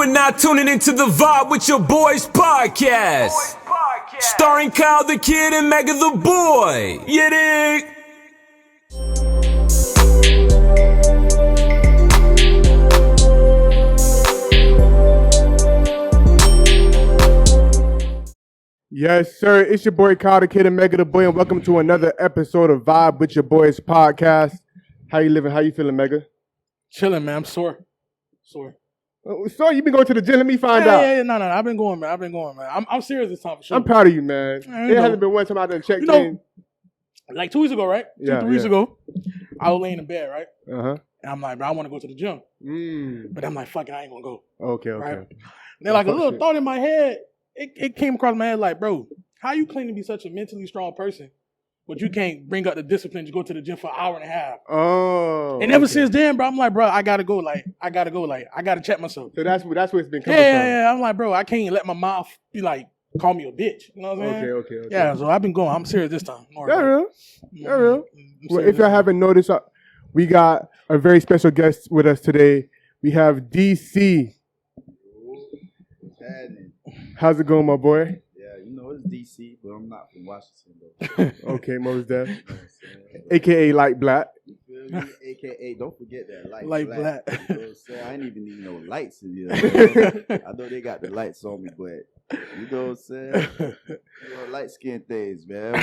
are now tuning into the Vibe with Your Boys podcast. Starring Kyle the Kid and Mega the Boy. You dig? Yes, sir. It's your boy Kyle the Kid and Mega the Boy, and welcome to another episode of Vibe with Your Boys podcast. How you living? How you feeling, Mega? Chilling, man. I'm sore. So you been going to the gym? Let me find out. Yeah. No. I've been going, man. I'm serious this time for sure. I'm proud of you, man. It hasn't been one time I done checked in. Like 2 weeks ago, right? Yeah, 3 weeks ago, I was laying in bed, right? Uh-huh. And I'm like, bro, I want to go to the gym. But I'm like, fuck it, I ain't gonna go. Okay. Right? And then like a little thought in my head, it came across my head like, bro, how you claim to be such a mentally strong person, but you can't bring up the discipline to go to the gym for an hour and a half? Oh. And ever since then, bro, I'm like, bro, I gotta go. Like, I gotta check myself. So that's where it's been coming from. Yeah. I'm like, bro, I can't let my mouth be like, call me a bitch. You know what I'm saying? Okay. Yeah, so I've been going. I'm serious this time. That's real. Well, if y'all haven't noticed, we got a very special guest with us today. We have DC. How's it going, my boy? Yeah, you know it's DC, but I'm not from Washington though. Okay, Mos Def. AKA Light Black. You feel me? AKA, don't forget that Light Black. You know what I'm saying? I ain't even need no lights in here. I know they got the lights on me, but you know what I'm saying? You know, light skin things, man.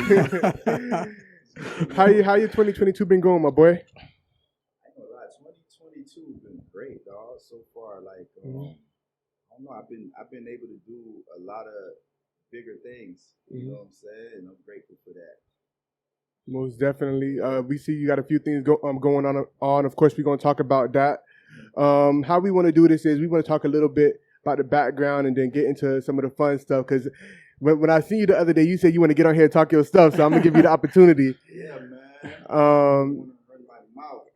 How your 2022 been going, my boy? I ain't gonna lie, 2022 been great, dog. So far, like I don't know, I've been able to do a lot of bigger things. You know what I'm saying? And I'm grateful for that. Most definitely. We see you got a few things going on. Of course, we're going to talk about that. How we want to do this is we want to talk a little bit about the background and then get into some of the fun stuff. Because when I seen you the other day, you said you want to get on here and talk your stuff. So I'm going to give you the opportunity. Yeah, man. I want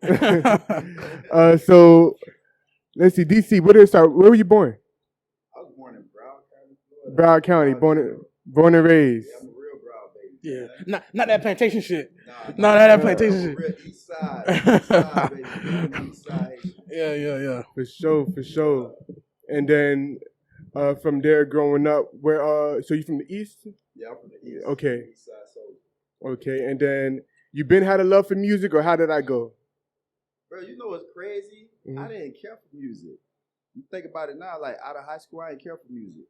to run my mouth. So let's see. DC, where were you born? I was born in Broward County, Florida. Broward County, born and raised. Yeah, I'm a real Broward baby. Yeah, not that plantation shit. Nah, that plantation shit. Real East Side, baby. East Side. Yeah. For sure. And then from there, growing up, so you from the East? Yeah, I'm from the East. Okay. East Side Soldier. Okay, and then you been had a love for music, or how did that go? Bro, you know what's crazy? I didn't care for music. You think about it now, like out of high school, I didn't care for music.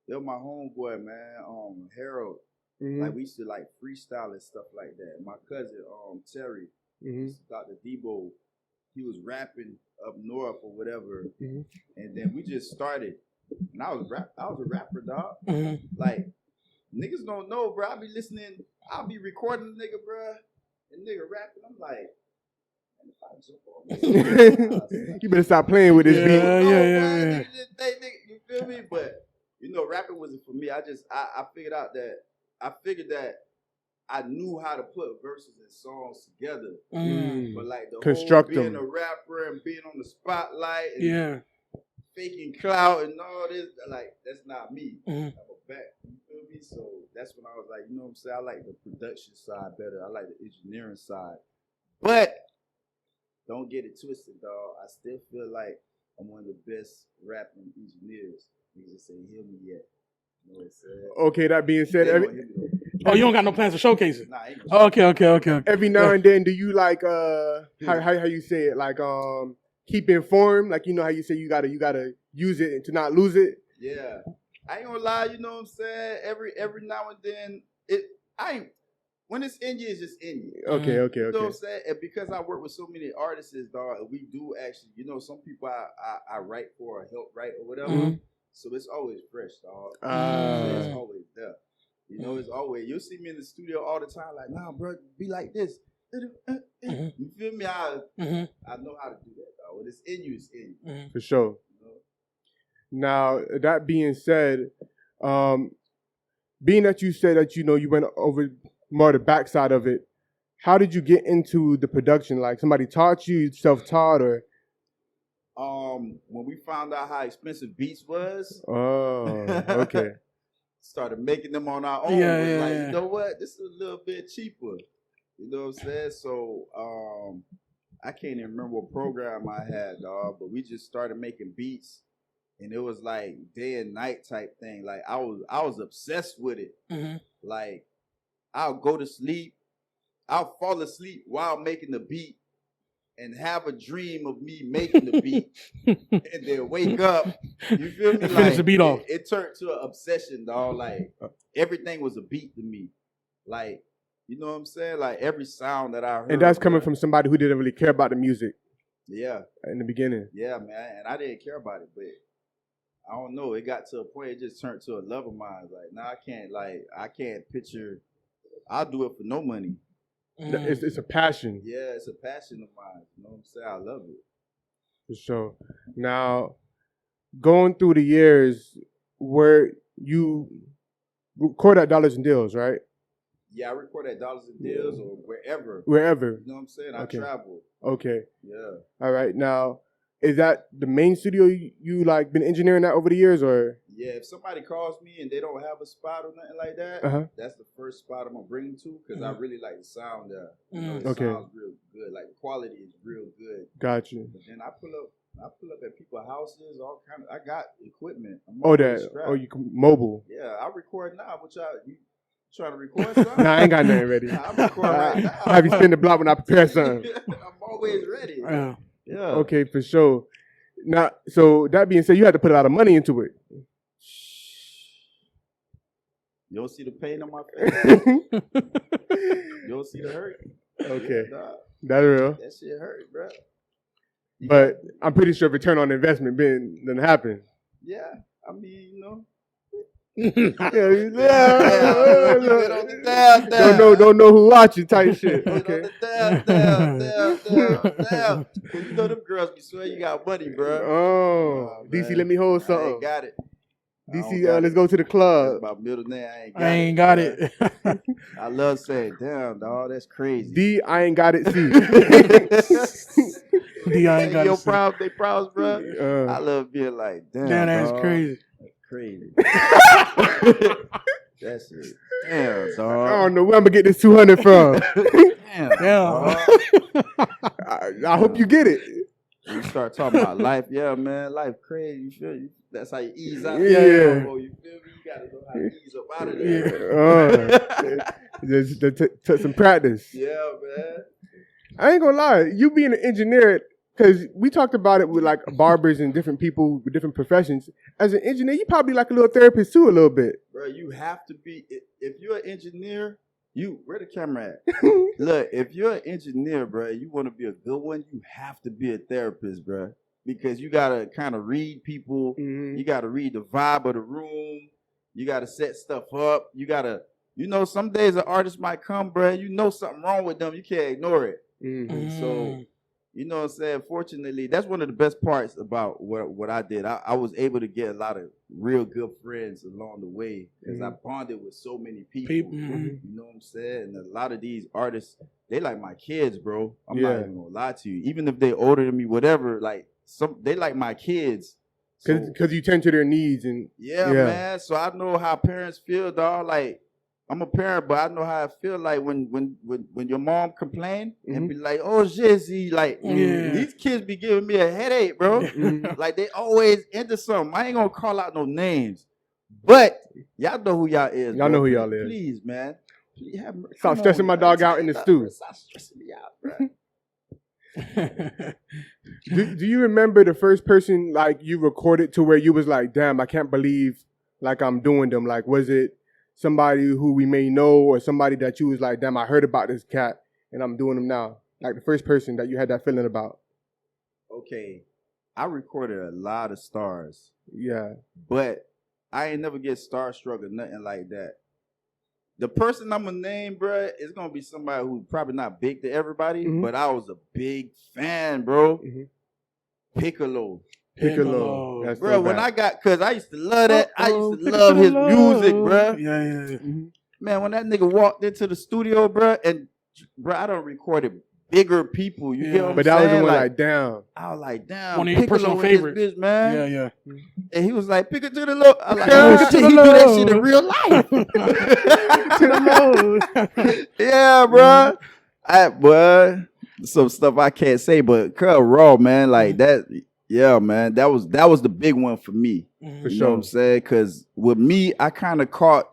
They were my homeboy, man, Harold. Like we used to like freestyle and stuff like that. My cousin, Terry, Dr. Debo, he was rapping up north or whatever. And then we just started. And I was a rapper, dog. Like, niggas don't know, bro. I'll be recording the nigga, bro. And nigga rapping. I'm like, you better stop playing with this beat. Yeah. You feel me? But you know, rapping wasn't for me. I figured that I knew how to put verses and songs together. But like the Construct whole being them. a rapper and being on the spotlight and faking clout and all this, like that's not me. I'm a back. You feel me? So that's when I was like, you know what I'm saying? I like the production side better. I like the engineering side. But don't get it twisted, dog. I still feel like I'm one of the best rapping engineers. Niggas just ain't hear me yet. You know what I'm saying? Okay, that being said, You don't got no plans to showcase it? Nah, ain't no Okay. Every now and then, do you like how you say it? Like keep informed. Like you know how you say you gotta use it to not lose it. Yeah, I ain't gonna lie. You know what I'm saying? Every now and then, when it's in you, it's just in you. Okay. You know what I'm saying? And because I work with so many artists, dog, we do actually, you know, some people I write for or help write or whatever. So it's always fresh, dog. It's always there. You know, it's always, you'll see me in the studio all the time, like, nah, bro, be like this. You feel me? I know how to do that, dog. When it's in you, it's in you. For sure. You know? Now, that being said, being that you said that, you know, you went over more the backside of it, how did you get into the production? Like somebody taught you, self-taught, or? When we found out how expensive beats was. Oh, okay. Started making them on our own. You know what? This is a little bit cheaper. You know what I'm saying? So I can't even remember what program I had, dog, but we just started making beats and it was like day and night type thing. Like I was obsessed with it. Mm-hmm. Like I'll go to sleep, I'll fall asleep while making the beat, and have a dream of me making the beat, and then wake up. You feel me? Finish the beat off. It turned to an obsession, dog. Like everything was a beat to me. Like, you know what I'm saying? Like every sound that I heard. And that's coming from somebody who didn't really care about the music. Yeah. In the beginning. Yeah, man. And I didn't care about it, but I don't know. It got to a point. It just turned to a love of mine. Like, now I can't picture. I'll do it for no money. It's a passion. Yeah, it's a passion of mine. You know what I'm saying? I love it. For sure. Now, going through the years, where you record at Dollars and Deals, right? Yeah, I record at Dollars and Deals or wherever. Wherever. You know what I'm saying? Okay. I travel. Okay. Yeah. All right. Now, is that the main studio you like been engineering that over the years, or? Yeah, if somebody calls me and they don't have a spot or nothing like that, that's the first spot I'm gonna bring them to because I really like the sound there. You know, it sounds real good. Like the quality is real good. Got you. But then I pull up at people's houses, all kind of. I got equipment. You can mobile. Yeah, I record now. You trying to record something? Nah, I ain't got nothing ready. I'm recording right now. I have you spin the block when I prepare something. I'm always ready. Yeah. Okay, for sure. Now, so that being said, you had to put a lot of money into it. You don't see the pain on my face. You don't see the hurt. Okay, Nah, that's real. that shit hurt, bro. But I'm pretty sure return on investment didn't happen. Yeah, I mean, you know. Don't know who watching type shit. Okay. Damn. You know them girls be swear you got money, bro. Oh, DC, man. let me hold I something. ain't got it. DC, let's go to the club. That's my middle name. I ain't got it. I love saying, damn, dog, that's crazy. D, I ain't got it. C. D, I ain't got your it. problems, they problems, bro. I love being like, damn, That's dog. crazy. Crazy. That's it. Damn, dog. I don't know where I'm gonna get this 200 from. Damn. I hope you get it. You start talking about life, yeah, man. Life crazy. You feel you? That's how you ease out. Yeah. You feel me? You gotta know how to ease up out of there. Just took some practice. Yeah, man. I ain't gonna lie. You being an engineer, because we talked about it with like barbers and different people with different professions. As an engineer, you probably like a little therapist too, a little bit. Bro, you have to be. If you're an engineer, where the camera at? Look, if you're an engineer, bro, you want to be a good one, you have to be a therapist, bro. Because you gotta kind of read people. You gotta read the vibe of the room. You gotta set stuff up. You gotta, some days an artist might come, bro. You know something wrong with them. You can't ignore it. So, you know what I'm saying? Fortunately, that's one of the best parts about what I did. I was able to get a lot of real good friends along the way because I bonded with so many people. You know what I'm saying? And a lot of these artists, they like my kids, bro. I'm not even gonna lie to you. Even if they older than me, whatever, like they like my kids. Because you tend to their needs and man. So I know how parents feel, dog. Like, I'm a parent, but I know how I feel like when your mom complain and be like, oh, Jizzy, like, these kids be giving me a headache, bro. Like, they always into something. I ain't gonna call out no names, but y'all know who y'all is. Y'all know who y'all is. Please, man. Stop stressing my dog out in the stew. Stop stressing me out, bro. Do you remember the first person, like, you recorded to where you was like, damn, I can't believe, like, I'm doing them? Like, was it somebody who we may know or somebody that you was like, damn, I heard about this cat and I'm doing them now? Like the first person that you had that feeling about. Okay. I recorded a lot of stars. Yeah. But I ain't never get starstruck or nothing like that. The person I'm going to name, bro, is going to be somebody who's probably not big to everybody, but I was a big fan, bro. Piccolo. That's bro, when I got, because I used to love that. I used to love his music, bro. Yeah. Man, when that nigga walked into the studio, bro, and, bro, I done recorded bigger people. You get what I'm but saying? That was the one like, damn. I was like, damn. One of your personal favorites. Bitch, man. Yeah. And he was like, pick it to the low. I was like, oh, shit, he do that shit in real life. To the low. Yeah, bro. Boy, some stuff I can't say, but Raw, man, like that. Yeah, man, that was the big one for me. For You know what I'm saying? Because with me, I kind of caught.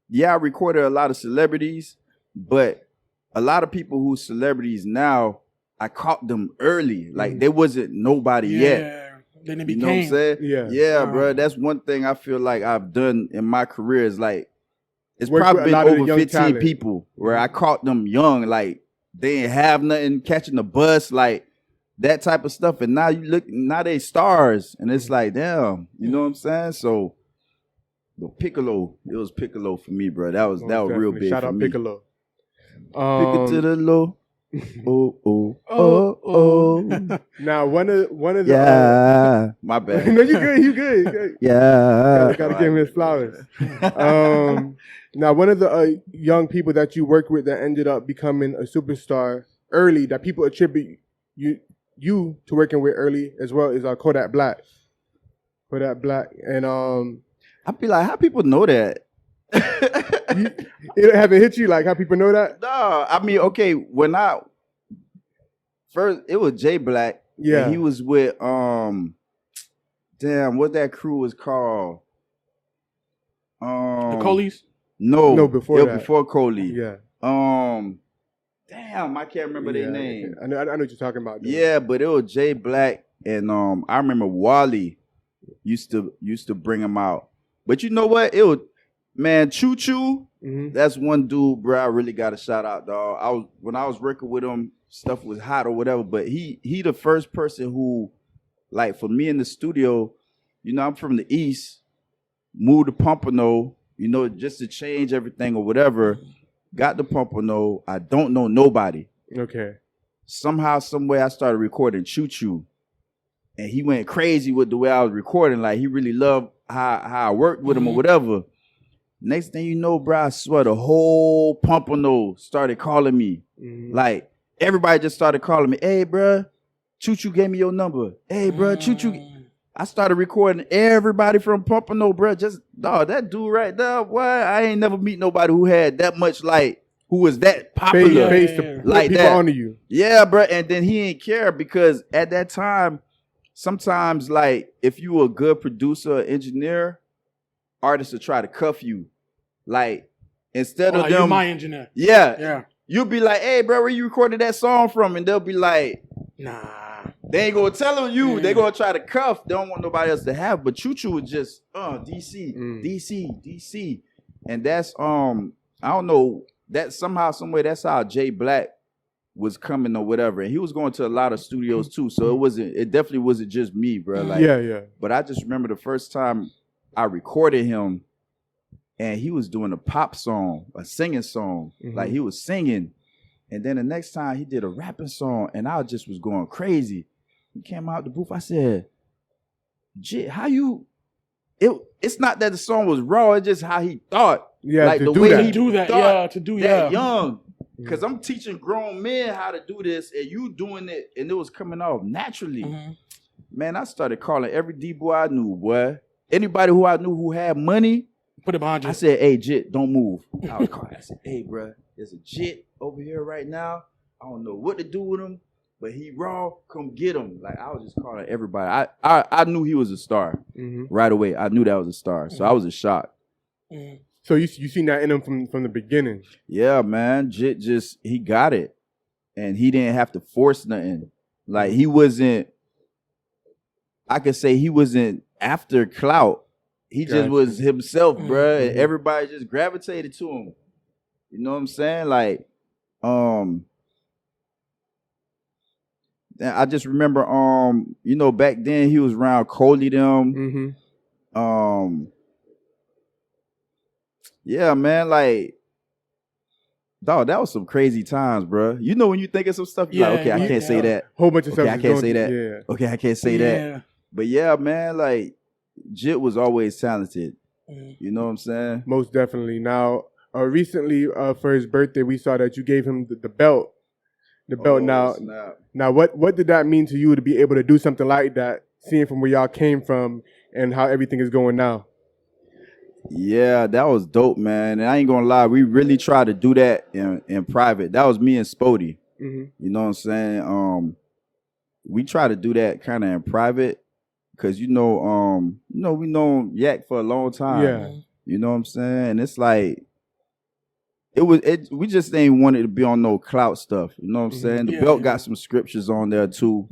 Yeah, I recorded a lot of celebrities, but a lot of people who celebrities now, I caught them early. Like they wasn't nobody yet. Then it You know what I'm became. saying? Yeah. Bro. That's one thing I feel like I've done in my career is like it's Worked probably with a been lot of the over young 15 talent. people where I caught them young, like they didn't have nothing, catching the bus, like that type of stuff. And now now they stars, and it's like, damn, you know what I'm saying? So the Piccolo, it was Piccolo for me, bro. That was real big. Shout for out me. Piccolo. Pick it to the low. Oh. Now one of the Yeah, my bad. no, you good. Yeah, Gotta give him his flowers. Now one of the young people that you worked with that ended up becoming a superstar early, that people attribute you to working with early as well, is Kodak Black. Kodak Black, and I be like, how people know that? it haven't hit you like how people know that? No, I mean, okay, when I first, it was Jay Black. Yeah, and he was with damn, what that crew was called? The Coleys? No, before it that. was before Coley. Yeah. Damn, I can't remember their name. I know what you're talking about. Though. Yeah, but it was Jay Black, and I remember Wally used to bring him out. But you know what? It was, man, Choo Choo. That's one dude, bro. I really got a shout out, dog. When I was working with him, stuff was hot or whatever. But he the first person who, like, for me in the studio, you know, I'm from the East, moved to Pompano, you know, just to change everything or whatever. Got to Pompano. I don't know nobody. Okay. Somehow, somewhere, I started recording Choo Choo, and he went crazy with the way I was recording. Like, he really loved how I worked with him or whatever. Next thing you know, bro, I swear the whole Pompano started calling me. Like, everybody just started calling me. Hey, bro, Choo Choo gave me your number. Hey, bro, Choo Choo. I started recording everybody from Pompano, bro. Just, dog, that dude right there, boy, I ain't never meet nobody who had that much, like, who was that popular. Like people that. onto you. Yeah, bro. And then he didn't care because at that time, sometimes, like, if you were a good producer or engineer, artists would try to cuff you. Like, instead of them. You're my engineer. Yeah. You'll be like, hey, bro, where you recorded that song from? And they'll be like, nah. They ain't gonna tell you. They gonna try to cuff. They don't want nobody else to have. But Choo Choo was just DC. And that's I don't know, that somehow, some way, that's how Jay Black was coming or whatever. And he was going to a lot of studios too. So it definitely wasn't just me, bro. Like, yeah. But I just remember the first time I recorded him, and he was doing a pop song, a singing song. Like, he was singing. And then the next time he did a rapping song, and I just was going crazy. He came out the booth. I said, "Jit, how you?" It's not that the song was raw. It's just how he thought. Yeah, like to the do way that. he do that. thought Yeah, to do that yeah. young. Because I'm teaching grown men how to do this, and you doing it, and it was coming off naturally. Man, I started calling every D-boy I knew, boy. Anybody who I knew who had money, put it behind you. I said, "Hey, Jit, don't move." I was calling. I said, "Hey, bro, there's a Jit over here right now. I don't know what to do with him, but he raw. Come get him." Like, I was just calling everybody. I knew he was a star right away. I knew that was a star, so I was in shock. So you seen that in him from the beginning? Yeah, man. Jit he got it, and he didn't have to force nothing. Like, he wasn't. I could say he wasn't after clout. He just was himself, bro. And everybody just gravitated to him. You know what I'm saying? Like, I just remember, you know, back then he was around Coley them. Yeah, man, like, dog, that was some crazy times, bro. You know, when you think of some stuff, you're like, okay, I can't say that. Whole bunch of stuff. I can't say that. Okay, I can't say that. But yeah, man, like, Jit was always talented. You know what I'm saying? Most definitely. Now, recently, for his birthday, we saw that you gave him the belt. The belt. Now, what did that mean to you to be able to do something like that, seeing from where y'all came from and how everything is going now? Yeah, that was dope, man. And I ain't gonna lie, we really tried to do that in private. That was me and Spody. You know what I'm saying? We tried to do that kind of in private, Cause we known Yak for a long time. Yeah. You know what I'm saying? And it's like we just ain't wanted to be on no clout stuff. You know what I'm saying? The belt got some scriptures on there too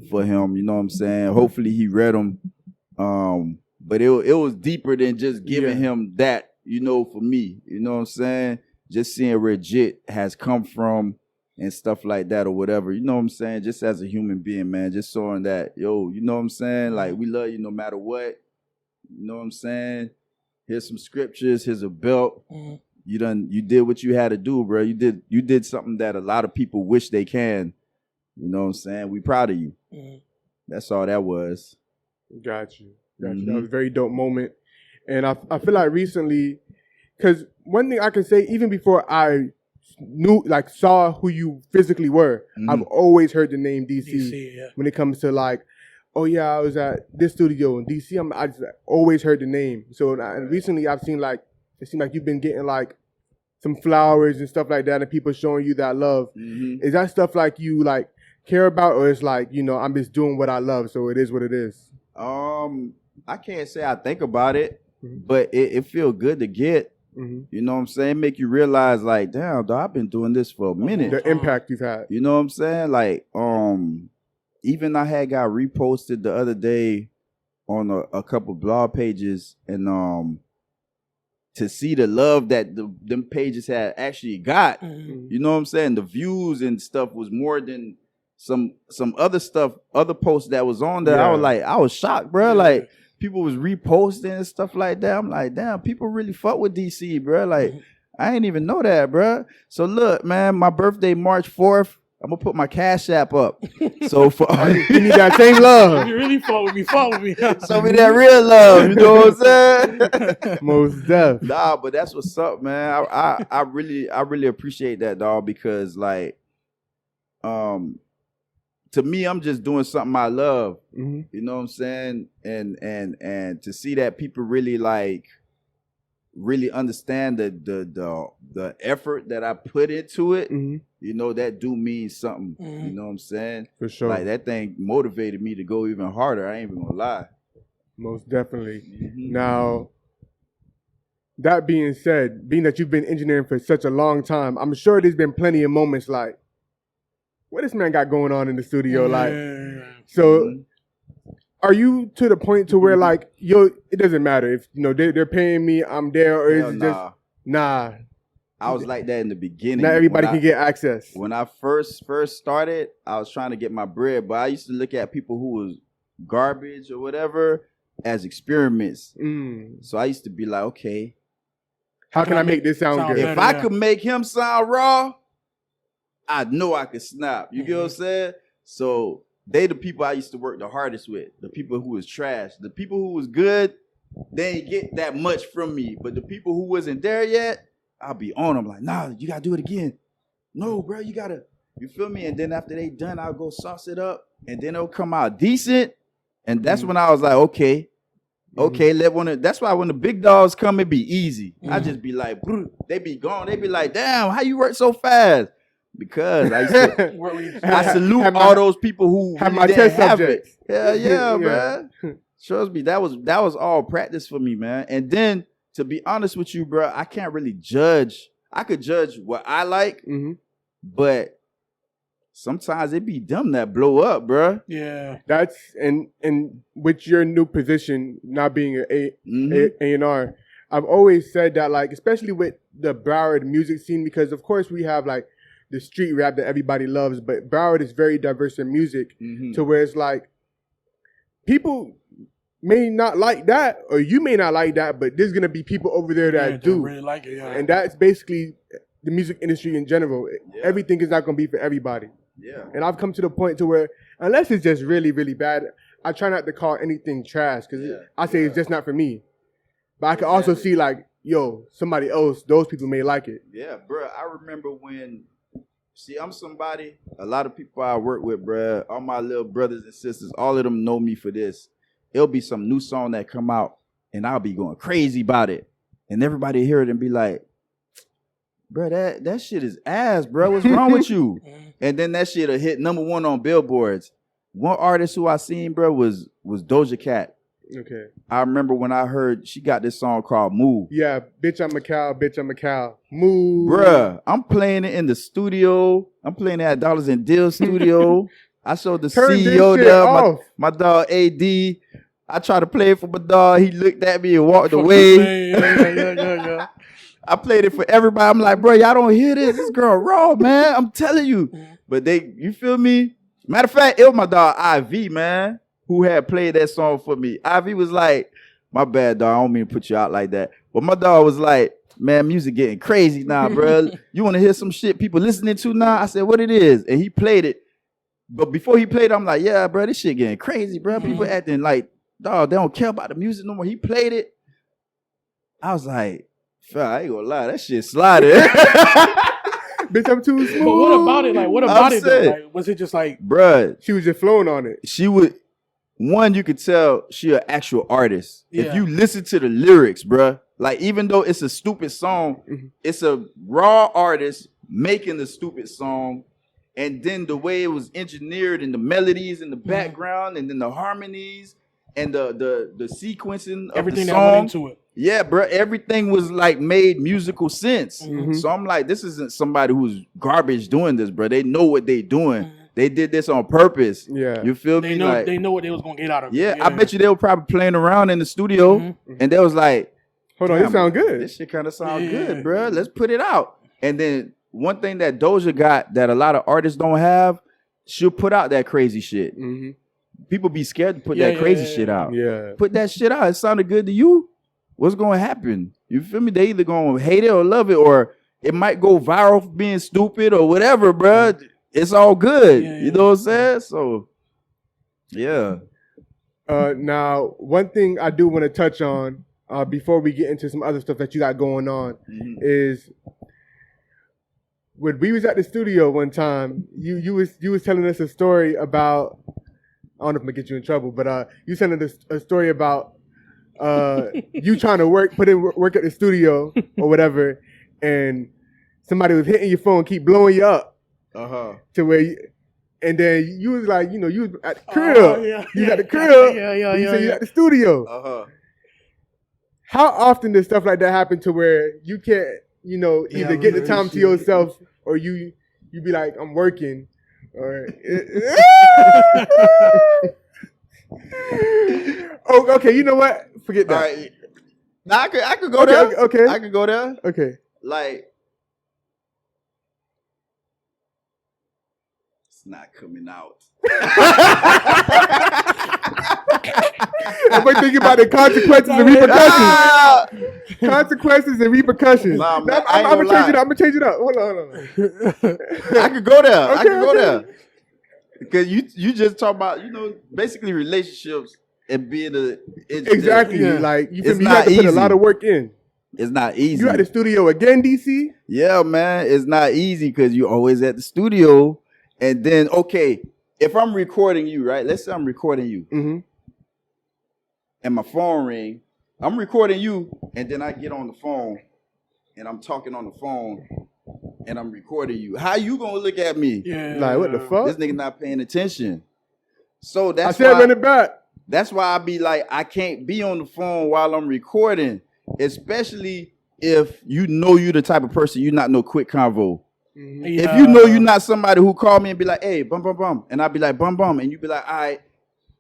for him. You know what I'm saying? Hopefully he read them. But it was deeper than just giving him that, for me. You know what I'm saying? Just seeing where Jit has come from and stuff like that or whatever. You know what I'm saying? Just as a human being, man. Just showing that, you know what I'm saying? Like, we love you no matter what. You know what I'm saying? Here's some scriptures. Here's a belt. You did what you had to do, bro. You did something that a lot of people wish they can. You know what I'm saying? We proud of you. That's all that was. Got you. That was a very dope moment. And I feel like recently, because one thing I can say, even before I saw who you physically were, I've always heard the name DC when it comes to like, oh yeah, I was at this studio in DC. I just always heard the name. So and recently I've seen like, it seems like you've been getting like some flowers and stuff like that and people showing you that love. Is that stuff like you like care about, or it's like, I'm just doing what I love, so it is what it is? I can't say I think about it, but it feels good to get. You know what I'm saying? Make you realize like, damn, dog, I've been doing this for a minute. The impact you've had. You know what I'm saying? Like, even I had got reposted the other day on a couple blog pages, and to see the love that them pages had actually got, you know what I'm saying? The views and stuff was more than some other stuff, other posts that was on there. I was shocked, bro. Like, people was reposting and stuff like that. I'm like, damn, people really fuck with DC, bro. Like, I ain't even know that, bro. So look, man, my birthday, March 4th, I'm gonna put my Cash App up. So for you need that same love. If you really fuck with me, follow me. Show me that real love. You know what I'm saying? Most def. Nah, but that's what's up, man. I really appreciate that, dog, because like, to me, I'm just doing something I love. You know what I'm saying? And to see that people really like really understand the effort that I put into it, that do mean something. You know what I'm saying? For sure. Like, that thing motivated me to go even harder. I ain't even gonna lie. Most definitely. Now, that being said, being that you've been engineering for such a long time, I'm sure there's been plenty of moments like, what this man got going on in the studio? Like, so are you to the point to where like, it doesn't matter if, they're paying me, I'm there, or is it just, nah. I was like that in the beginning. Not everybody can get access. When I first started, I was trying to get my bread, but I used to look at people who was garbage or whatever as experiments. So I used to be like, okay, how can I make this sound good? If I could make him sound raw, I know I could snap. You get what I'm saying? So they the people I used to work the hardest with. The people who was trash. The people who was good, they ain't get that much from me. But the people who wasn't there yet, I'll be on them like, nah, you gotta do it again. No, bro, you gotta, you feel me? And then after they done, I'll go sauce it up, and then it'll come out decent. And that's when I was like, okay, that's why when the big dogs come, it be easy. I just be like, they be gone. They be like, damn, how you work so fast? Because I salute all those people who have really my didn't test have subjects. it. Yeah, man. Trust me, that was all practice for me, man. And then, to be honest with you, bro, I can't really judge. I could judge what I like, but sometimes it be them that blow up, bro. Yeah, that's and with your new position, not being an A&R, I've always said that, like, especially with the Broward music scene, because of course we have like the street rap that everybody loves, but Broward is very diverse in music, to where it's like people may not like that, or you may not like that, but there's gonna be people over there that do really like it. And that's basically the music industry in general. Everything is not gonna be for everybody. And I've come to the point to where, unless it's just really, really bad, I try not to call anything trash, because I say it's just not for me. But I can also see like, somebody else, those people may like it. Yeah, bro. I remember when, I'm somebody, a lot of people I work with, bro, all my little brothers and sisters, all of them know me for this. It'll be some new song that come out, and I'll be going crazy about it. And everybody hear it and be like, bro, that shit is ass, bro. What's wrong with you? And then that shit'll hit #1 on billboards. one artist who I seen, bro, was Doja Cat. Okay. I remember when I heard she got this song called Move. Yeah, bitch, I'm a cow, bitch, I'm a cow. Move. Bruh, I'm playing it in the studio. I'm playing it at Dollars and Deal studio. I showed the Turn this CEO shit there, off. my dog AD. I tried to play it for my dog. He looked at me and walked away. Yeah. I played it for everybody. I'm like, bro, y'all don't hear this. This girl raw, man. I'm telling you. But you feel me? Matter of fact, it was my dog IV, man, who had played that song for me. IV was like, my bad, dog. I don't mean to put you out like that. But my dog was like, man, music getting crazy now, bro. You want to hear some shit people listening to now? I said, what it is? And he played it. But before he played it, I'm like, yeah, bro, this shit getting crazy, bro. People acting like, dog, they don't care about the music no more. He played it. I was like, I ain't gonna lie, that shit sliding. Bitch, I'm too smooth. But what about it? Like, what about it though? Like, was it just like, bruh, She was just flowing on it. she would, one, you could tell she an actual artist. If Yeah. you listen to the lyrics, bruh, like even though it's a stupid song, it's a raw artist making the stupid song. And then the way it was engineered and the melodies in the background and then the harmonies and the sequencing of everything the that went song. into it? Yeah, bro. Everything was like made musical sense. So I'm like, this isn't somebody who's garbage doing this, bro. They know what they doing. They did this on purpose. Yeah. You feel They me? know Like, they know what they was gonna get out of it. yeah, I bet you they were probably playing around in the studio and they was like, Hold on, it damn, sound good. this shit kind of sound Yeah. good, bro. Let's put it out. And then one thing that Doja got that a lot of artists don't have, she'll put out that crazy shit. People be scared to put that crazy shit out. Yeah. Put that shit out. It sounded good to you. What's going to happen? You feel me? They either going to hate it or love it, or it might go viral for being stupid or whatever, bro. It's all good. Yeah, You know what I'm saying? So, yeah. Now, one thing I do want to touch on before we get into some other stuff that you got going on is when we was at the studio one time, you was telling us a story about, I don't know if I'm gonna get you in trouble, but you telling us a story about you trying to put in work at the studio or whatever, and somebody was hitting your phone, keep blowing you up to where you, and then you was like, you was at the crib. You was at the crib. You said you at the studio. How often does stuff like that happen to where you can't, either get the time to yourself or you be like, I'm working, or oh, okay, you know what? Forget that. All right. Now, I could go there. Okay. I could go there. Okay. Like, it's not coming out. I'm thinking about the consequences and repercussions. Consequences and repercussions. Nah, Now, I ain't I'm gonna gonna change it lie. up. I'm gonna change it up. Hold on. I could go there. I Okay, could go okay. there. Because you just talk about, basically relationships and being a engineer. Exactly. Yeah. Like you feel It's me? You have not to put a easy. lot of work in. It's not easy. You at the studio again, DC? Yeah, man. It's not easy because you're always at the studio. And then, okay, if I'm recording you, right? Let's say I'm recording you. And my phone ring. I'm recording you, and then I get on the phone, and I'm talking on the phone, and I'm recording you. How you gonna look at me? Yeah. Like what the fuck? This nigga not paying attention. So I that's said why, run it back. that's why I be like, I can't be on the phone while I'm recording, especially if you the type of person, you're not no quick convo. Yeah. If you're not somebody who call me and be like, hey, bum, bum, bum. And I'll be like, bum, bum. And you be like, all right.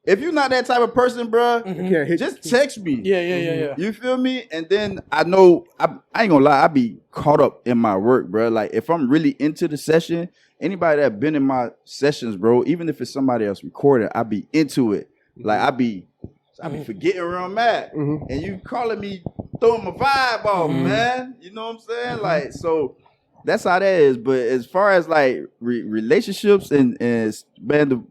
If you're not that type of person, bro, I can't hit just text me. Yeah. You feel me? And then I know, I ain't gonna lie, I be caught up in my work, bro. Like, if I'm really into the session, anybody that been in my sessions, bro, even if it's somebody else recording, I be into it. Like, I be forgetting where I'm at. And you calling me, throwing my vibe off, man. You know what I'm saying? Like, so that's how that is. But as far as like relationships and man,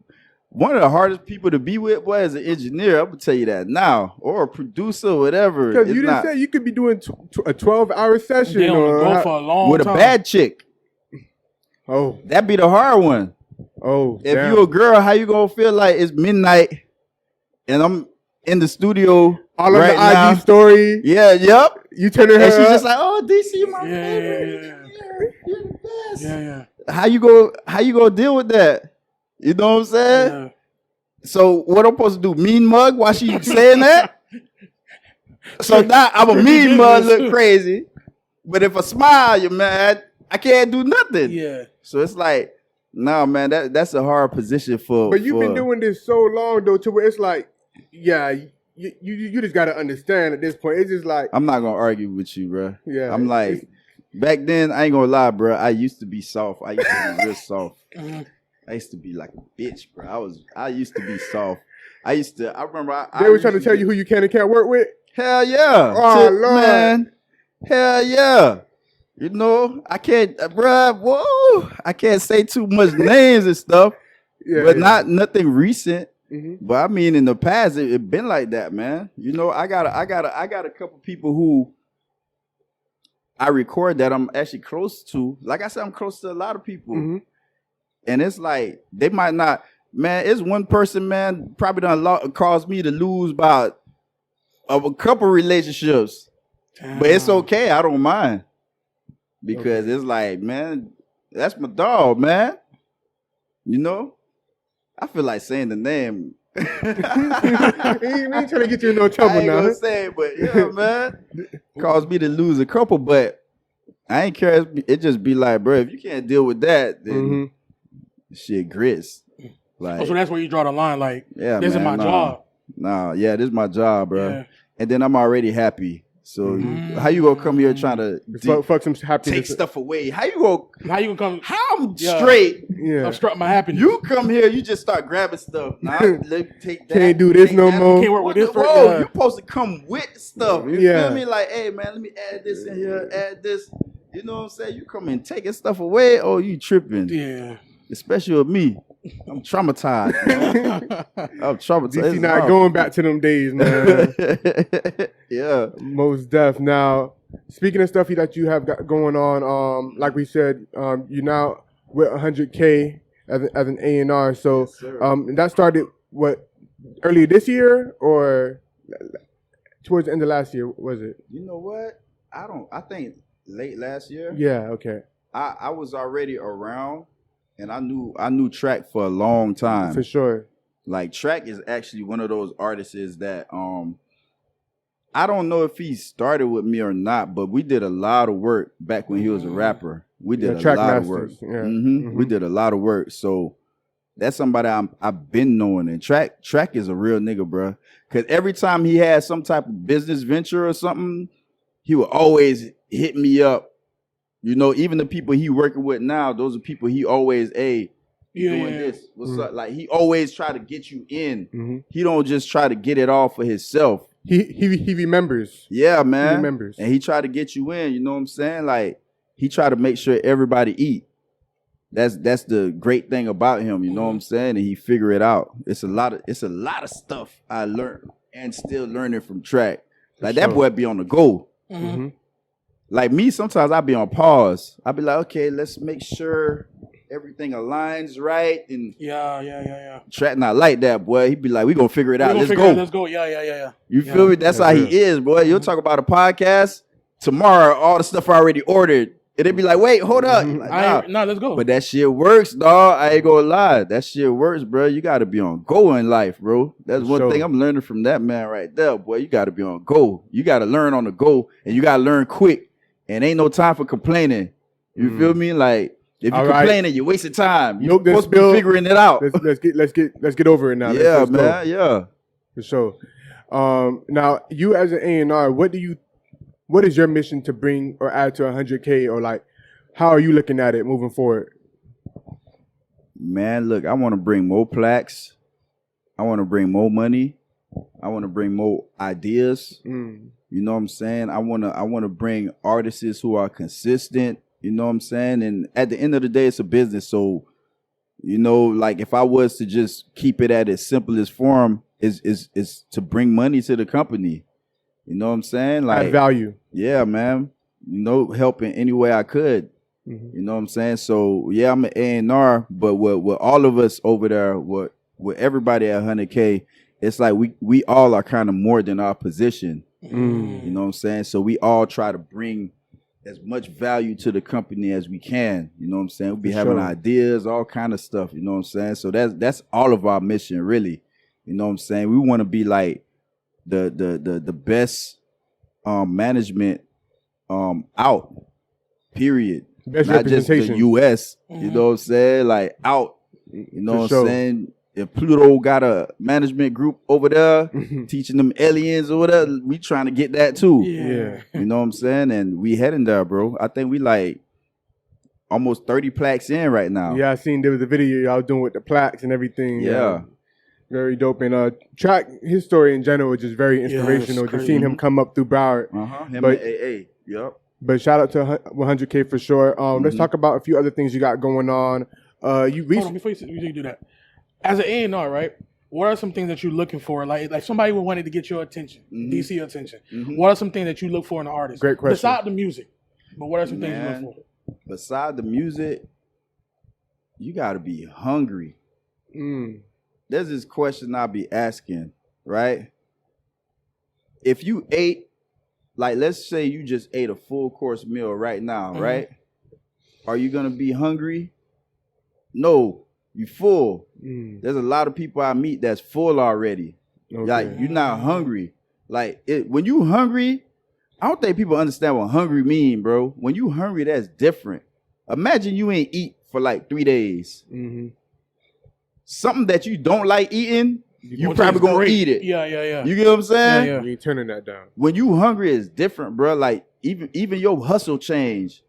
one of the hardest people to be with, boy, as an engineer, I'm gonna tell you that now, or a producer, whatever. Because It's you didn't not- say you could be doing a 12-hour session They on the go or for a long with time. a bad chick. oh That'd be the hard one. If damn. you a girl, how you gonna feel like it's midnight and I'm in the studio all right on the now? IG story, Yeah, yep. you turning her And she's up. just like, "Oh, DC, my Yeah, favorite. yeah. You're the best." Yeah. How you gonna deal with that? You know what I'm saying? Yeah. So what I'm supposed to do? Mean mug while she saying that? So now I'm a mean mug, look crazy. But if I smile, you're mad. I can't do nothing. Yeah. So it's like, no, man, that's a hard position for. But you've been doing this so long though, to where it's like, yeah, you just gotta understand at this point. It's just like I'm not gonna argue with you, bro. Yeah, I'm like, back then I ain't gonna lie, bro. I used to be soft. I used to be real soft. I used to be like a bitch, bro. I used to be soft. I remember they were trying to tell you who you can and can't work with. Hell yeah. Oh Lord, man. Hell yeah. You know, I can't, bruh, whoa. I can't say too much names and stuff, but nothing recent. Mm-hmm. But I mean, in the past, it been like that, man. You know, I got a couple people who I record that I'm actually close to. Like I said, I'm close to a lot of people, and it's like they might not. Man, it's one person, man, probably done caused me to lose about a couple relationships. Damn. But it's okay. I don't mind. Because it's like, man, that's my dog, man. You know? I feel like saying the name. He ain't trying to get you in no trouble now. I ain't gonna say it, but yeah, man. Caused me to lose a couple, but I ain't care. It just be like, bro, if you can't deal with that, then shit grits. Like, so that's where you draw the line. Like, yeah, this is my job. Yeah, this is my job, bro. Yeah. And then I'm already happy. So how you gonna come here trying to fuck some happiness, take stuff away? How you gonna come? How I'm straight? Yeah, obstruct my happiness. You come here, you just start grabbing stuff. Nah, let me take that. Can't do this no more. Can't work with this. Whoa, you supposed to come with stuff. You feel me? Like, hey man, let me add this in here, add this. You know what I'm saying? You come and taking stuff away. Oh, you tripping? Yeah. Especially with me. I'm traumatized. I'm traumatized. DC not going back to them days, man. Yeah. Most def. Now, speaking of stuff that you have got going on, like we said, you're now with 100K as an A&R. So that started, what, earlier this year or towards the end of last year, was it? You know what? I think late last year. Yeah, okay. I was already around. And I knew Track for a long time. For sure. Like, Track is actually one of those artists that I don't know if he started with me or not, but we did a lot of work back when he was a rapper. We did a lot of work. Yeah. We did a lot of work. So that's somebody I've been knowing. And Track is a real nigga, bro. Because every time he had some type of business venture or something, he would always hit me up. You know, even the people he working with now, those are people he always, doing this. What's up? Like, he always try to get you in. He don't just try to get it all for himself. He remembers. Yeah, man. He remembers. And he try to get you in, you know what I'm saying? Like, he try to make sure everybody eat. That's the great thing about him, you know what I'm saying? And he figure it out. It's a lot of stuff I learned and still learning from Track. Like, that boy be on the go. Like me, sometimes I be on pause. I be like, okay, let's make sure everything aligns right. And yeah. Track not like that, boy. He be like, we gonna figure it out. Let's go. Yeah. You feel me? That's how he is, boy. You'll talk about a podcast tomorrow. All the stuff I already ordered, and they be like, wait, hold up. Like, nah, let's go. But that shit works, dog. I ain't gonna lie. That shit works, bro. You gotta be on go in life, bro. That's one thing I'm learning from that man right there, boy. You gotta be on go. You gotta learn on the go, and you gotta learn quick. And ain't no time for complaining. You feel me? Like, if you're complaining, you're wasting time. You're supposed to be figuring it out. Let's get over it now. Yeah, let's man. Yeah. For sure. Now, you as an A&R, what is your mission to bring or add to 100K, or like, how are you looking at it moving forward? Man, look, I want to bring more plaques. I want to bring more money. I want to bring more ideas. You know what I'm saying? I wanna bring artists who are consistent. You know what I'm saying? And at the end of the day, it's a business. So, you know, like, if I was to just keep it at its simplest form, is to bring money to the company. You know what I'm saying? Like, add value. Yeah, man. You know, help in any way I could. You know what I'm saying? So yeah, I'm an A&R, but with all of us over there, with everybody at 100K, it's like we all are kind of more than our position. You know what I'm saying? So we all try to bring as much value to the company as we can. You know what I'm saying? We be having ideas, all kind of stuff. You know what I'm saying? So that's all of our mission, really. You know what I'm saying? We want to be like the best management out, period. Best Not just the representation. US, you know what I'm saying? Like out, you know For what sure. I'm saying? If Pluto got a management group over there teaching them aliens or whatever, we trying to get that too. Yeah. You know what I'm saying? And we heading there, bro. I think we like almost 30 plaques in right now. Yeah, I seen there was a video y'all doing with the plaques and everything. Yeah. Very dope. And track his story in general is just very inspirational. Just seeing him come up through Broward. Him But- and AA. Yep. But shout out to 100K for sure. Let's talk about a few other things you got going on. You Hold on, before you do that. As an A&R, right? What are some things that you're looking for? Like somebody would wanted to get your attention, DC attention. What are some things that you look for in an artist? Great question. Beside the music, but what are some things you look for? Beside the music, you got to be hungry. There's this question I'll be asking, right? If you ate, like let's say you just ate a full course meal right now, right? Are you going to be hungry? No, you full. There's a lot of people I meet that's full already. Okay. Like you're not hungry. Like when you hungry, I don't think people understand what hungry mean, bro. When you hungry, that's different. Imagine you ain't eat for like 3 days. Something that you don't like eating, you probably gonna eat it. Yeah. You get what I'm saying? Yeah. You ain't turning that down. When you hungry, it's different, bro. Like even your hustle change.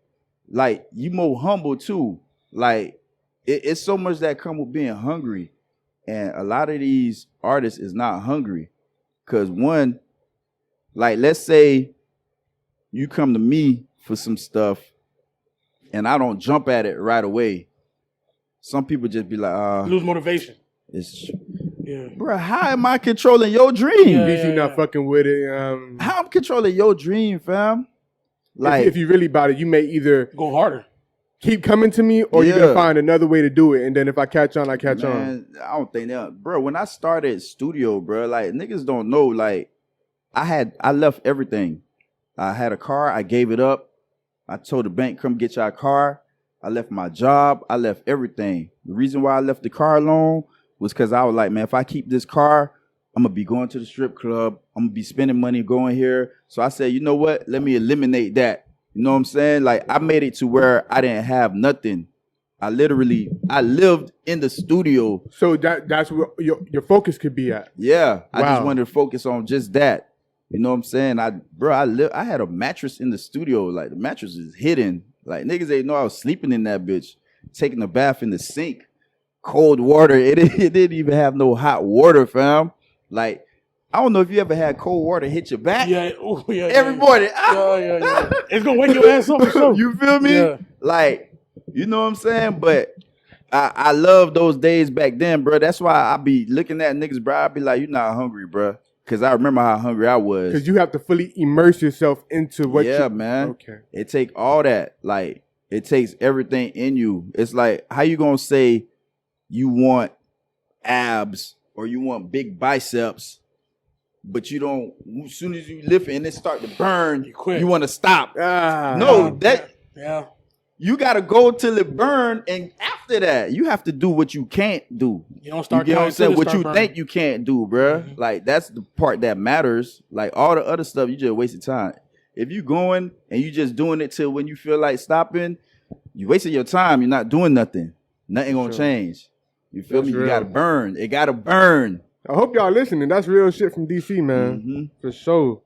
Like you more humble too. Like it's so much that come with being hungry, and a lot of these artists is not hungry, cause one, like let's say you come to me for some stuff, and I don't jump at it right away. Some people just be like, lose motivation. it's Yeah. bro, how am I controlling your dream? Yeah. DC not fucking with it. How I'm controlling your dream, fam? Like if you really about it, you may either Go harder. keep coming to me or you're gonna find another way to do it. And then if I catch on, I catch on. man, I don't think that, bro. When I started studio, bro, like niggas don't know. Like I left everything. I had a car, I gave it up. I told the bank, come get your car. I left my job, I left everything. The reason why I left the car alone was because I was like, man, if I keep this car, I'm gonna be going to the strip club. I'm gonna be spending money going here. So I said, you know what? Let me eliminate that. You know what I'm saying? Like I made it to where I didn't have nothing. I lived in the studio. So that's where your focus could be at. Yeah. I just Wow. wanted to focus on just that. You know what I'm saying? I had a mattress in the studio. Like the mattress is hidden. Like niggas ain't know I was sleeping in that bitch, taking a bath in the sink, cold water. It didn't even have no hot water, fam. Like I don't know if you ever had cold water hit your back. Yeah. Oh, yeah. Every morning. Yeah. It's gonna wake your ass up for sure. You feel me? Yeah. Like, you know what I'm saying? But I love those days back then, bro. That's why I be looking at niggas, bro. I be like, you're not hungry, bro. Because I remember how hungry I was. Because you have to fully immerse yourself into what Yeah, man. Okay. It take all that. Like, it takes everything in you. It's like, how you going to say you want abs or you want big biceps, but you don't, as soon as you lift it and it start to burn, You quit. you want to stop. Ah. No, that... Yeah. You gotta go till it burn, and after that, you have to do what you can't do. You don't start. You get what I'm counting till saying? it What start you burning. think you can't do, bruh. Like that's the part that matters. Like all the other stuff, you just wasted time. If you going and you just doing it till when you feel like stopping, you wasting your time. You're not doing nothing. Nothing gonna change. You feel That's me? real. You gotta burn. It gotta burn. I hope y'all listening. That's real shit from DC, man. For sure.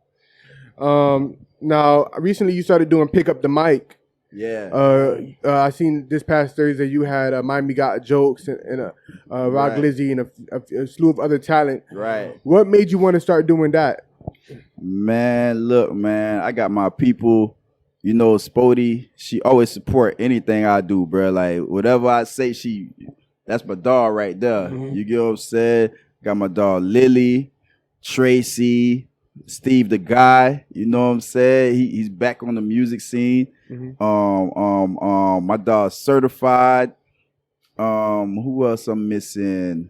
Now, recently you started doing Pick Up the Mic. Yeah. I seen this past Thursday you had Miami Got Jokes and Rock Right. Lizzie and a slew of other talent. Right. What made you want to start doing that? Man, look, man, I got my people. You know, Spodie, she always support anything I do, bro. Like whatever I say, that's my dog right there. You get what I'm saying? Got my dog Lily, Tracy, Steve the guy. You know what I'm saying? He's back on the music scene. My dog Certified. Who else I'm missing?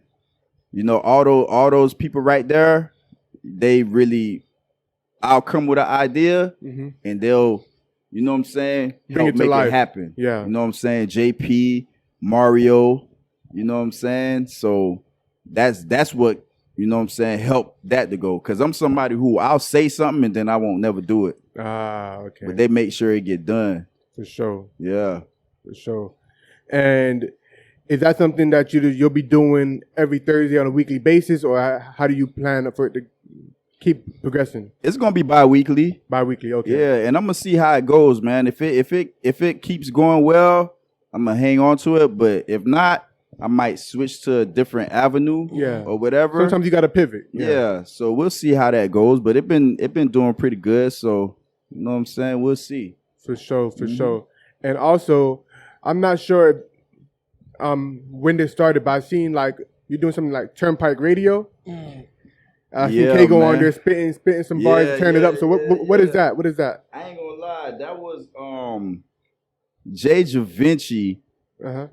You know, all those people right there. They really, I'll come with an idea and they'll, you know what I'm saying, Bring help it to make life. it happen. Yeah. You know what I'm saying? JP, Mario, you know what I'm saying? So that's what you know what I'm saying, help that to go. Because I'm somebody who I'll say something and then I won't never do it. Ah, okay. But they make sure it get done. For sure. Yeah. For sure. And is that something that you'll be doing every Thursday on a weekly basis, or how do you plan for it to keep progressing? It's gonna be bi-weekly. Bi-weekly, okay. Yeah, and I'm gonna see how it goes, man. If it keeps going well, I'm gonna hang on to it. But if not, I might switch to a different avenue, or whatever. Sometimes you gotta pivot. Yeah. So we'll see how that goes. But it been doing pretty good. So you know what I'm saying? We'll see. For sure, for sure. And also, I'm not sure when this started, but I've seen like you're doing something like Turnpike Radio. I see K-Go on there spitting some bars, turn it up. So what is that? What is that? I ain't gonna lie, that was Jay Javinci.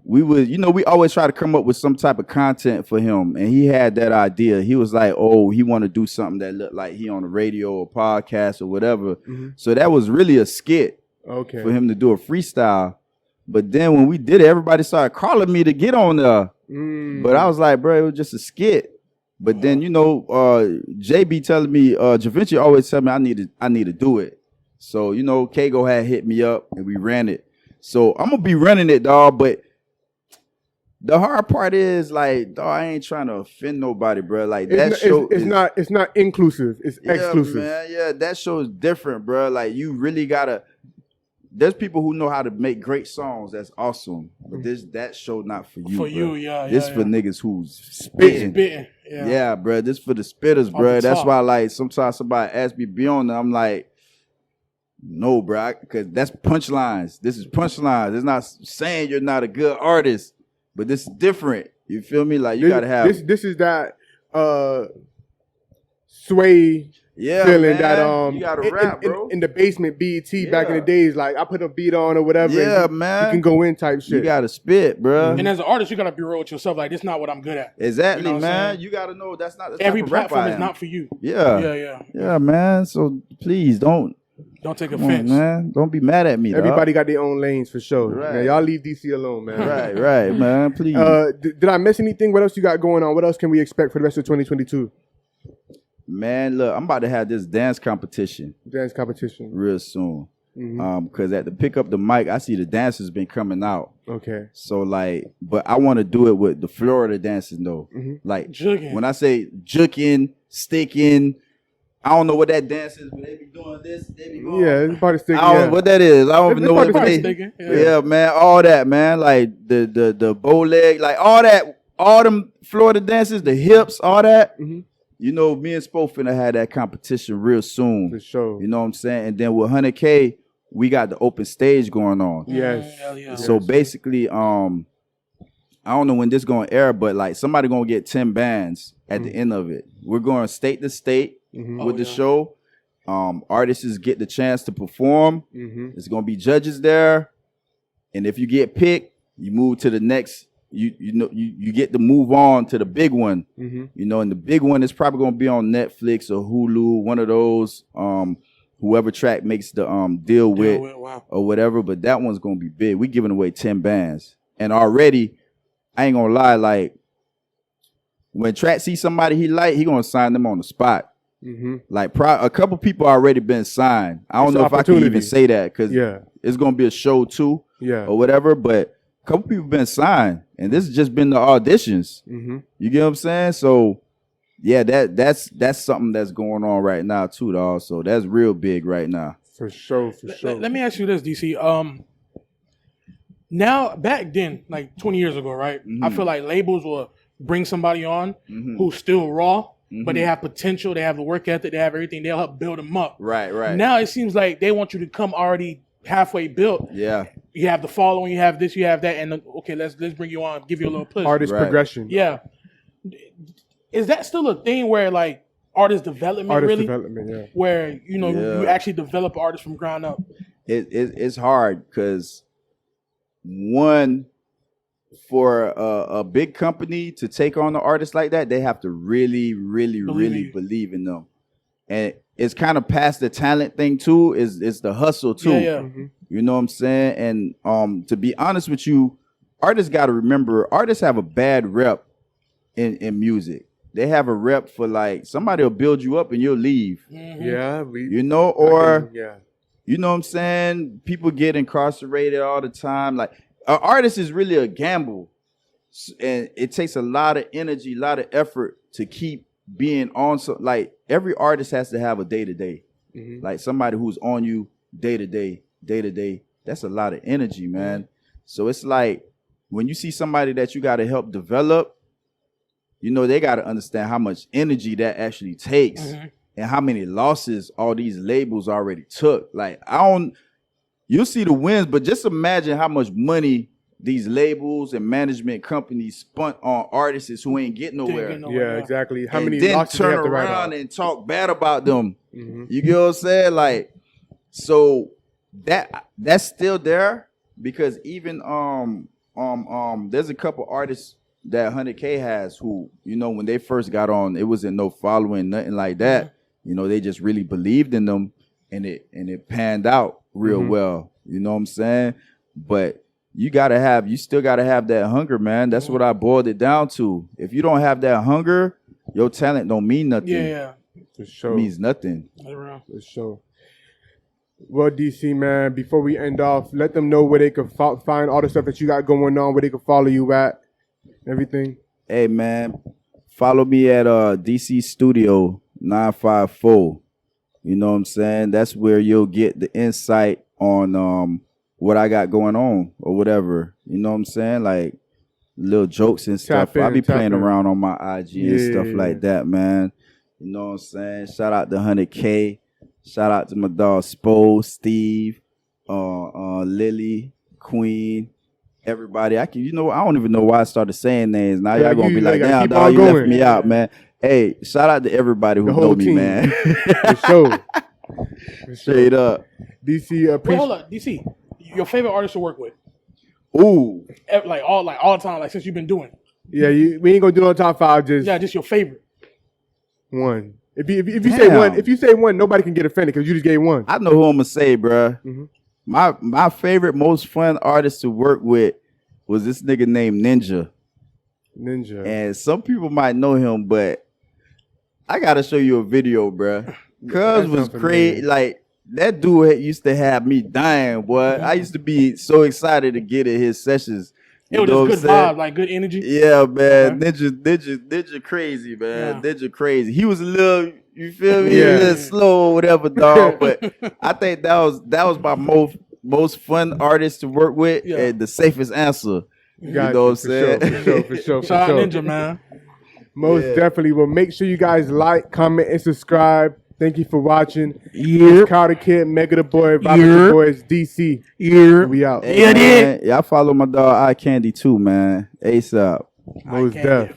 We always try to come up with some type of content for him, and he had that idea. He was like, oh, he want to do something that looked like he on the radio or podcast or whatever. So that was really a skit for him to do a freestyle. But then when we did it, everybody started calling me to get on there. But I was like, bro, it was just a skit. But then, JB telling me, Javinci always tell me I need to do it. So, Kago had hit me up and we ran it. So I'm gonna be running it, dog. But the hard part is like, dog, I ain't trying to offend nobody, bro. Like it's not inclusive. It's exclusive. Man, yeah, that show is different, bro. Like you really gotta. There's people who know how to make great songs. That's awesome. But that show not for you. For you, This for niggas who's spitting. Yeah, bro. This for the spitters, bro. That's why, like, sometimes somebody asks me to be on there. I'm like, no, bro, because that's punchlines. This is punchlines. It's not saying you're not a good artist, but this is different. You feel me? Like you gotta have this is that sway. Feeling man. That you gotta rap, bro. In the basement BET back in the days, like I put a beat on or whatever. Yeah, man. You can go in type shit. You gotta spit, bro. And as an artist, you gotta be real with yourself. Like this is not what I'm good at. Exactly, man. You gotta know that's not every platform is not for you. Yeah, man. So please don't take offense, man. Don't be mad at me. Everybody got their own lanes for sure. Right. Man, y'all leave DC alone, man. right, man. Please. Did I miss anything? What else you got going on? What else can we expect for the rest of 2022? Man, look, I'm about to have this dance competition. Real soon. Because at the Pick Up the Mic, I see the dancers been coming out. Okay. So like, but I want to do it with the Florida dancers though. Like jugging. When I say juking, sticking, I don't know what that dance is, but they be doing this, they be going. Yeah, it's part of sticking. I don't know what that is. I don't even know what it is. Yeah, man, all that, man. Like the bow leg, like all that, all them Florida dances, the hips, all that. Me and Spo finna have that competition real soon. For sure. You know what I'm saying? And then with 100K, we got the open stage going on. Yes. So basically, I don't know when this gonna air, but like somebody gonna get 10 bands at the end of it. We're going state to state with the show. Artists get the chance to perform. There's gonna be judges there. And if you get picked, you move to the next. You get to move on to the big one, and the big one is probably gonna be on Netflix or Hulu, one of those. Whoever track makes the deal with or whatever, but that one's gonna be big. We giving away 10 bands, and already, I ain't gonna lie, like when Track see somebody he gonna sign them on the spot. Like a couple people already been signed. I don't know if I can even say that because it's gonna be a show too, or whatever, but. A couple people been signed, and this has just been the auditions. You get what I'm saying? So, yeah, that's something that's going on right now too, dog. So that's real big right now. For sure. Let me ask you this, DC. Now back then, like 20 years ago, right? I feel like labels will bring somebody on who's still raw, but they have potential, they have the work ethic, they have everything. They'll help build them up. Right. Now it seems like they want you to come already halfway built. Yeah. You have the following, you have this, you have that, and okay, let's bring you on, give you a little push. Artist progression. Yeah. Is that still a thing where like artist development where you actually develop artists from ground up? It's hard because one, for a big company to take on an artist like that, they have to really believe in them. And it's kind of past the talent thing too. It's the hustle too. Yeah. You know what I'm saying? And to be honest with you, artists got to remember, artists have a bad rep in music. they have a rep for like somebody will build you up and you'll leave. Yeah, Or yeah. You know what I'm saying? People get incarcerated all the time. Like an artist is really a gamble. And it takes a lot of energy, a lot of effort to keep being on. So like every artist has to have a day-to-day. Like somebody who's on you day-to-day. That's a lot of energy, man. So it's like when you see somebody that you got to help develop, you know, they got to understand how much energy that actually takes and how many losses all these labels already took. Like you'll see the wins, but just imagine how much money these labels and management companies spent on artists who ain't getting nowhere. Yeah, exactly. How and many then losses turn they have to write around off. and talk bad about them. You get what I'm saying? Like, so that's still there because even there's a couple artists that 100K has who, you know, when they first got on, it wasn't no following, nothing like that. You know, they just really believed in them and it panned out real well. You know what I'm saying? But you still gotta have that hunger, man. That's what I boiled it down to. If you don't have that hunger, your talent don't mean nothing. Yeah. For sure. It means nothing. For sure. Well, DC, man, before we end off, let them know where they can find all the stuff that you got going on, where they can follow you at, everything. Hey, man, follow me at DC Studio 954. You know what I'm saying? That's where you'll get the insight on what I got going on or whatever. You know what I'm saying? Like little jokes and stuff. I be playing around on my IG and stuff like that, man. You know what I'm saying? Shout out to 100K. Shout out to my dog Spo, Steve, Lily, Queen, everybody. I don't even know why I started saying names. Now y'all gonna be like, damn, dog, you left me out, man. Hey, shout out to everybody who know me, man. For sure. Straight up. DC, Wait, hold up, DC. Your favorite artist to work with? Ooh, Like all the time, like since you've been doing. Yeah, we ain't gonna do no top five. Just your favorite. One. If you say one, nobody can get offended because you just gave one. I know who I'm gonna say, bruh. My favorite, most fun artist to work with was this nigga named Ninja. And some people might know him, but I gotta show you a video, bruh. Cuz was crazy. Like that dude used to have me dying, boy. I used to be so excited to get at his sessions. It was just good vibe, like good energy. Yeah, man. Okay. Ninja crazy, man. Yeah. Ninja crazy. He was a little, you feel me? A little slow or whatever, dog. But I think that was my most fun artist to work with and the safest answer. You know what I'm saying? For sure. Shout out Ninja, man. Most definitely. Well, make sure you guys like, comment, and subscribe. Thank you for watching. It's Kyle the Kid, Mega the Boy, Vibes the Boys, DC. We out. Hey, y'all follow my dog Eye Candy too, man. ASAP. Most def.